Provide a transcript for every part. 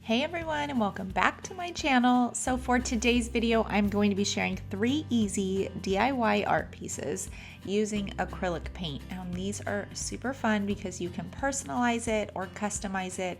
Hey everyone, and welcome back to my channel. So for today's video, I'm going to be sharing 3 easy DIY art pieces using acrylic paint. And these are super fun because you can personalize it or customize it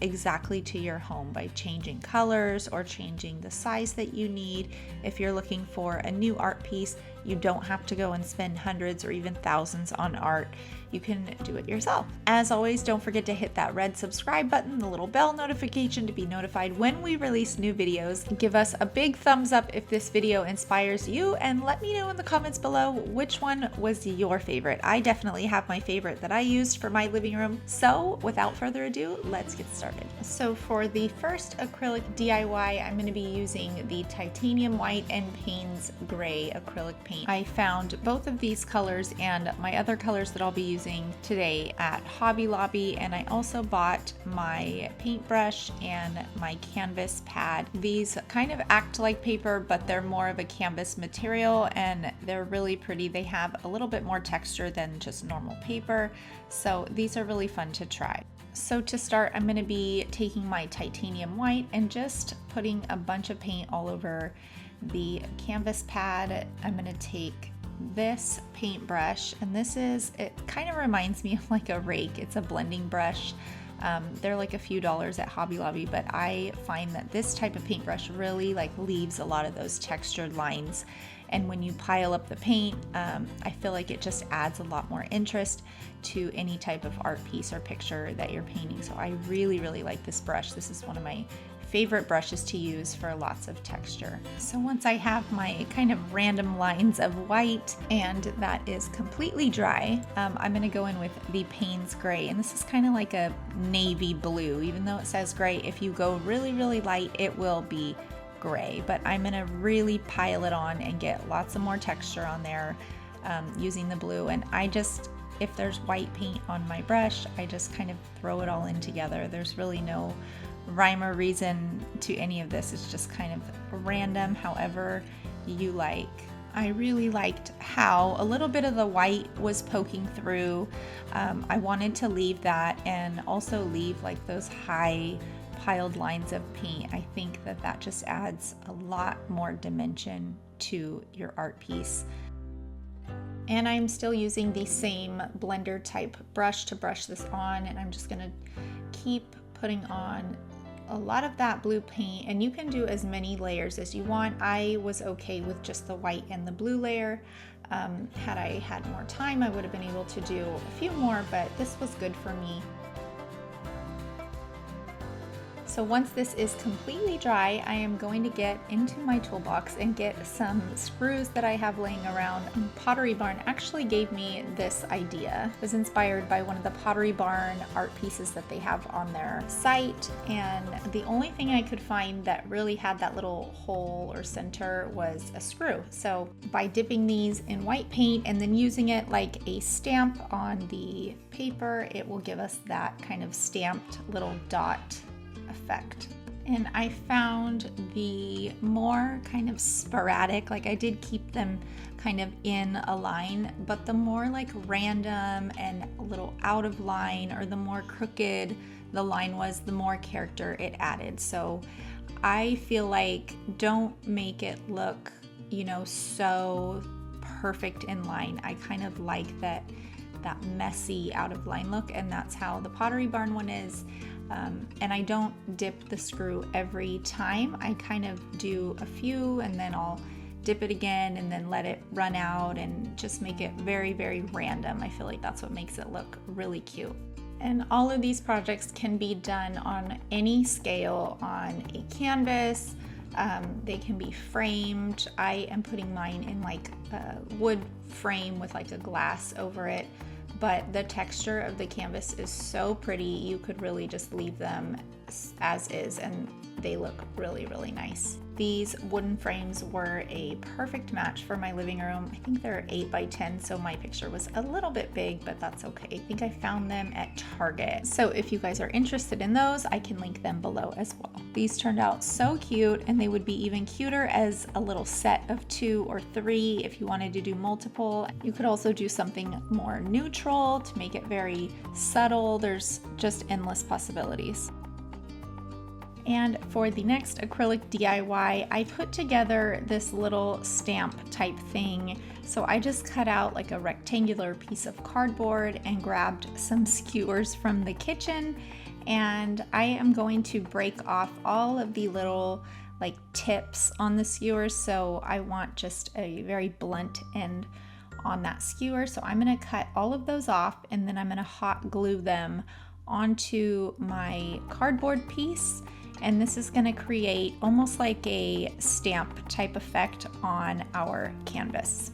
exactly to your home by changing colors or changing the size that you need. If you're looking for a new art piece, you don't have to go and spend hundreds or even thousands on art. You can do it yourself. As always, don't forget to hit that red subscribe button, the little bell notification to be notified when we release new videos. Give us a big thumbs up if this video inspires you, and let me know in the comments below which one was your favorite. I definitely have my favorite that I used for my living room. So without further ado, let's get started. So for the first acrylic DIY, I'm going to be using the titanium white and Paynes gray acrylic paint. I found both of these colors and my other colors that I'll be using today at Hobby Lobby, and I also bought my paintbrush and my canvas pad. These kind of act like paper, but they're more of a canvas material and they're really pretty. They have a little bit more texture than just normal paper, so these are really fun to try. So to start, I'm going to be taking my titanium white and just putting a bunch of paint all over the canvas pad. I'm going to take this paintbrush, and it kind of reminds me of like a rake. It's a blending brush. They're like a few dollars at Hobby Lobby, but I find that this type of paintbrush really leaves a lot of those textured lines. And when you pile up the paint, I feel like it just adds a lot more interest to any type of art piece or picture that you're painting. So I really, really like this brush. This is one of my favorite brushes to use for lots of texture. So once I have my kind of random lines of white and that is completely dry, I'm going to go in with the Paynes gray, and this is kind of like a navy blue. Even though it says gray, if you go really, really light, it will be gray, but I'm going to really pile it on and get lots of more texture on there using the blue. And if there's white paint on my brush, I just kind of throw it all in together. There's really no rhyme or reason to any of this. It's just kind of random, however you like. I really liked how a little bit of the white was poking through. I wanted to leave that and also leave like those high piled lines of paint. I think that just adds a lot more dimension to your art piece. And I'm still using the same blender type brush to brush this on, and I'm just gonna keep putting on a lot of that blue paint, and you can do as many layers as you want. I was okay with just the white and the blue layer. Had I had more time, I would have been able to do a few more, but this was good for me. So once this is completely dry, I am going to get into my toolbox and get some spruce that I have laying around. Pottery Barn actually gave me this idea. It was inspired by one of the Pottery Barn art pieces that they have on their site, and the only thing I could find that really had that little hole or center was a screw. So by dipping these in white paint and then using it like a stamp on the paper, it will give us that kind of stamped little dot effect. And I found the more kind of sporadic, like I did keep them kind of in a line, but the more like random and a little out of line, or the more crooked the line was, the more character it added. So I feel like don't make it look, so perfect in line. I kind of like that messy out of line look, and that's how the Pottery Barn one is. And I don't dip the screw every time. I kind of do a few and then I'll dip it again and then let it run out and just make it very, very random. I feel like that's what makes it look really cute. And all of these projects can be done on any scale, on a canvas. They can be framed. I am putting mine in like a wood frame with like a glass over it. But the texture of the canvas is so pretty, you could really just leave them as is and they look really, really nice. These wooden frames were a perfect match for my living room. I think they're 8 by 10, so my picture was a little bit big, but that's okay. I think I found them at Target. So if you guys are interested in those, I can link them below as well. These turned out so cute, and they would be even cuter as a little set of 2 or 3 if you wanted to do multiple. You could also do something more neutral to make it very subtle. There's just endless possibilities. And for the next acrylic DIY, I put together this little stamp type thing. So I just cut out like a rectangular piece of cardboard and grabbed some skewers from the kitchen. And I am going to break off all of the little like tips on the skewers. So I want just a very blunt end on that skewer. So I'm going to cut all of those off, and then I'm going to hot glue them onto my cardboard piece. And this is going to create almost like a stamp type effect on our canvas.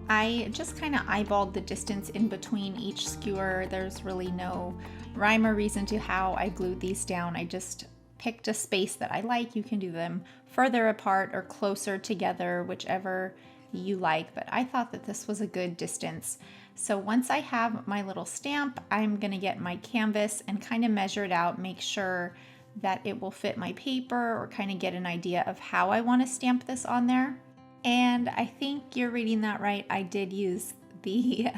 I just kind of eyeballed the distance in between each skewer. There's really no rhyme or reason to how I glued these down. I just picked a space that I like. You can do them further apart or closer together, whichever you like, but I thought that this was a good distance. So once I have my little stamp, I'm gonna get my canvas and kind of measure it out, make sure that it will fit my paper, or kind of get an idea of how I want to stamp this on there. And I think you're reading that right. I did use the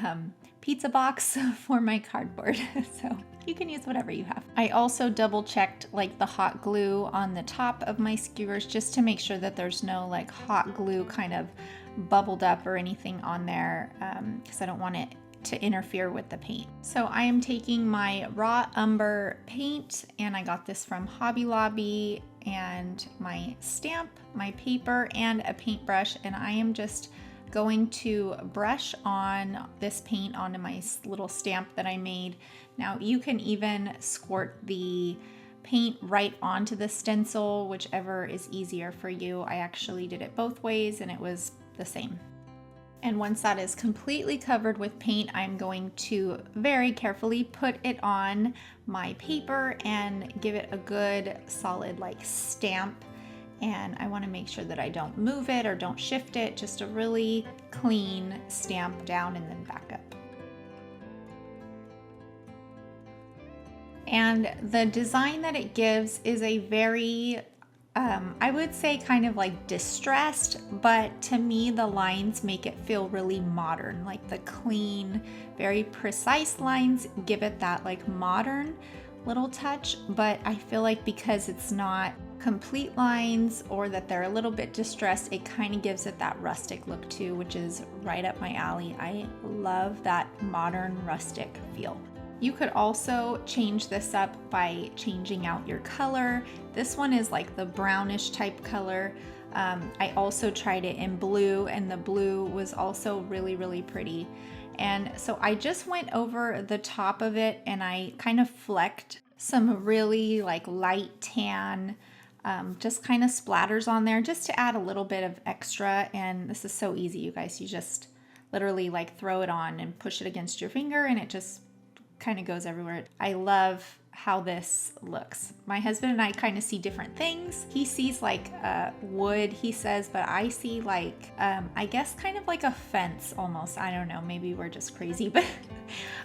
pizza box for my cardboard, so you can use whatever you have. I also double checked like the hot glue on the top of my skewers just to make sure that there's no like hot glue kind of bubbled up or anything on there, because I don't want it to interfere with the paint. So I am taking my raw umber paint, and I got this from Hobby Lobby, and my stamp, my paper, and a paintbrush, and I am just going to brush on this paint onto my little stamp that I made. Now you can even squirt the paint right onto the stencil, whichever is easier for you. I actually did it both ways and it was the same. And once that is completely covered with paint, I'm going to very carefully put it on my paper and give it a good solid like stamp. And I want to make sure that I don't move it or don't shift it, just a really clean stamp down and then back up. And the design that it gives is a very, I would say kind of like distressed, but to me the lines make it feel really modern. Like the clean, very precise lines give it that like modern little touch, but I feel like because it's not complete lines or that they're a little bit distressed, it kind of gives it that rustic look too, which is right up my alley. I love that modern rustic feel. You could also change this up by changing out your color. This one is like the brownish type color. I also tried it in blue, and the blue was also really, really pretty. And so I just went over the top of it and I kind of flecked some really like light tan, just kind of splatters on there just to add a little bit of extra. And this is so easy, you guys. You just literally like throw it on and push it against your finger and it just kind of goes everywhere. I love how this looks. My husband and I kind of see different things. He sees like wood, he says, but I see like, I guess kind of like a fence almost. I don't know, maybe we're just crazy, but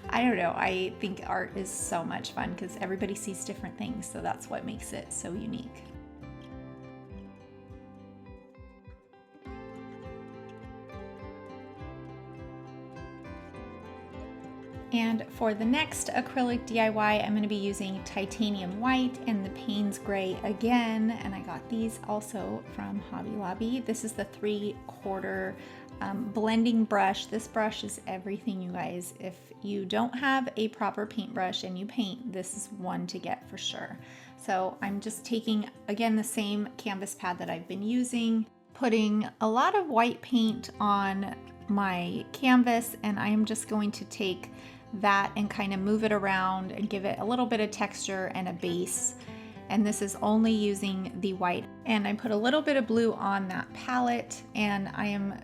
I don't know. I think art is so much fun because everybody sees different things. So that's what makes it so unique. And for the next acrylic DIY, I'm going to be using titanium white and the Paynes gray again. And I got these also from Hobby Lobby. This is the 3/4 blending brush. This brush is everything, you guys. If you don't have a proper paintbrush and you paint, this is one to get for sure. So I'm just taking, again, the same canvas pad that I've been using, putting a lot of white paint on my canvas, and I am just going to take that and kind of move it around and give it a little bit of texture and a base. And this is only using the white. And I put a little bit of blue on that palette, and I am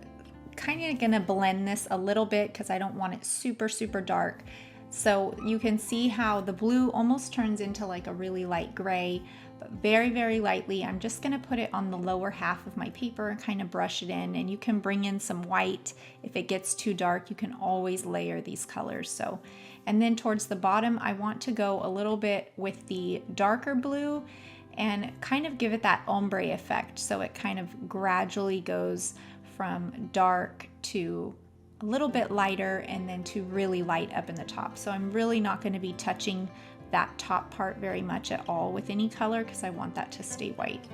kind of gonna blend this a little bit because I don't want it super, super dark. So you can see how the blue almost turns into like a really light gray, but very, very lightly. I'm just gonna put it on the lower half of my paper and kind of brush it in, and you can bring in some white. If it gets too dark, you can always layer these colors. So, and then towards the bottom, I want to go a little bit with the darker blue and kind of give it that ombre effect. So it kind of gradually goes from dark to a little bit lighter and then to really light up in the top. So I'm really not going to be touching that top part very much at all with any color because I want that to stay white.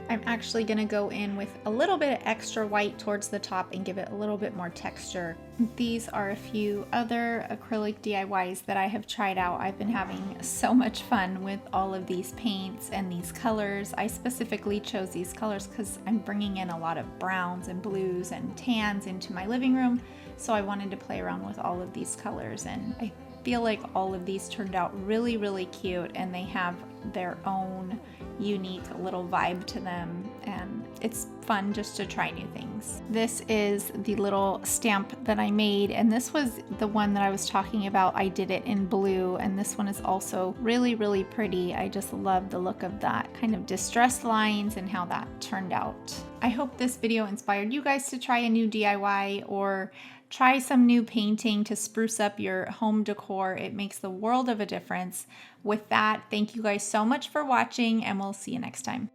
I'm actually going to go in with a little bit of extra white towards the top and give it a little bit more texture. These are a few other acrylic DIYs that I have tried out. I've been having so much fun with all of these paints and these colors. I specifically chose these colors because I'm bringing in a lot of browns and blues and tans into my living room. So I wanted to play around with all of these colors, and I feel like all of these turned out really, really cute, and they have their own unique little vibe to them, and it's fun just to try new things. This is the little stamp that I made, and this was the one that I was talking about. I did it in blue, and this one is also really, really pretty. I just love the look of that kind of distressed lines and how that turned out. I hope this video inspired you guys to try a new DIY or try some new painting to spruce up your home decor. It makes the world of a difference. With that, thank you guys so much for watching, and we'll see you next time.